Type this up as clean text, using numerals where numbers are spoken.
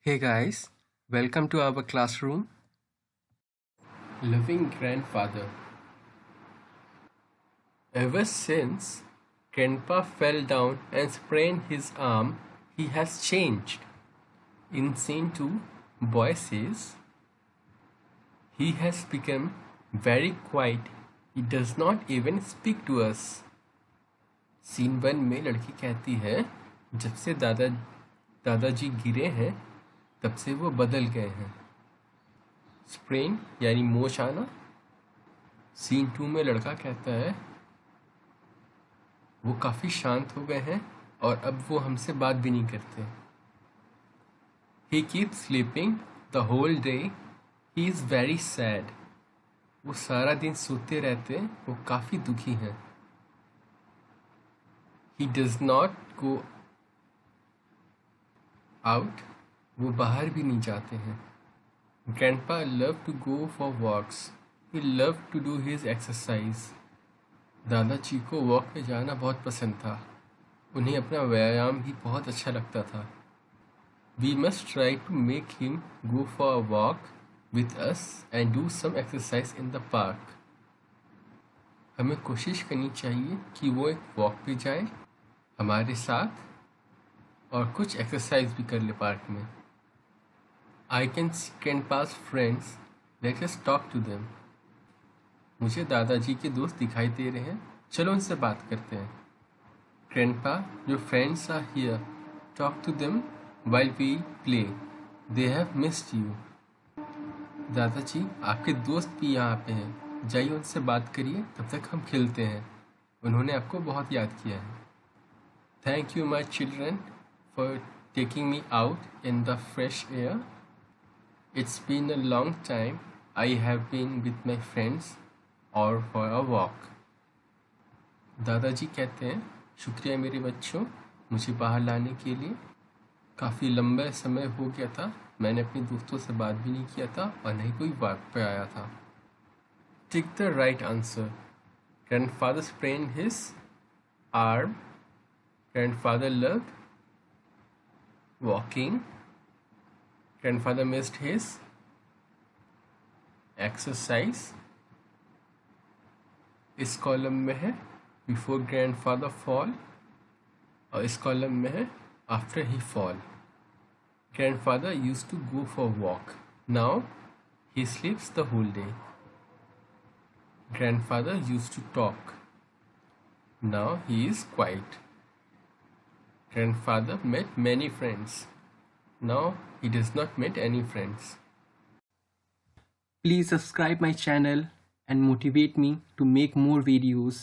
Hey guys, welcome to our classroom. Loving grandfather. Ever since Grandpa fell down and sprained his arm, he has changed. In scene 2, boy says, he has become very quiet. He does not even speak to us. Scene 1 में लड़की कहती है, जब से दादाजी गिरे हैं तब से वो बदल गए हैं. स्प्रेन यानी मोच आना. सीन 2 में लड़का कहता है वो काफ़ी शांत हो गए हैं और अब वो हमसे बात भी नहीं करते. He keeps sleeping the whole day. He is very sad. वो सारा दिन सोते रहते, वो काफ़ी दुखी हैं. He does not go out. वो बाहर भी नहीं जाते हैं. Grandpa loved to go for walks. He loved to do his exercise. दादाजी को वॉक पे जाना बहुत पसंद था. उन्हें अपना व्यायाम भी बहुत अच्छा लगता था. We must try to make him go for a walk with us and do some exercise in the park. हमें कोशिश करनी चाहिए कि वो एक वॉक पे जाए हमारे साथ और कुछ एक्सरसाइज भी कर ले पार्क में. I can see Grandpa's friends. Let us talk to them. मुझे दादाजी के दोस्त दिखाई दे रहे हैं, चलो उनसे बात करते हैं. Grandpa, your friends are here. Talk to them while we play. They have missed you. दादाजी, आपके दोस्त भी यहाँ पे हैं, जाइए उनसे बात करिए, तब तक हम खेलते हैं. उन्होंने आपको बहुत याद किया है. Thank you, my children, for taking me out in the fresh air. It's been a long time I have been with my friends or for a walk. दादाजी कहते हैं, शुक्रिया मेरे बच्चों, मुझे बाहर लाने के लिए. काफ़ी लंबा समय हो गया था, मैंने अपने दोस्तों से बात भी नहीं किया था और नहीं कोई वॉक पे आया था. Take the right answer. Grandfather sprained his arm. Grandfather loved walking. Grandfather missed his exercise. इस कॉलम में है before grandfather fall और इस कॉलम में है after he fall. Grandfather used to go for walk. Now he sleeps the whole day. Grandfather used to talk. Now he is quiet. Grandfather met many friends. Now he does not meet any friends. Please subscribe my channel and motivate me to make more videos.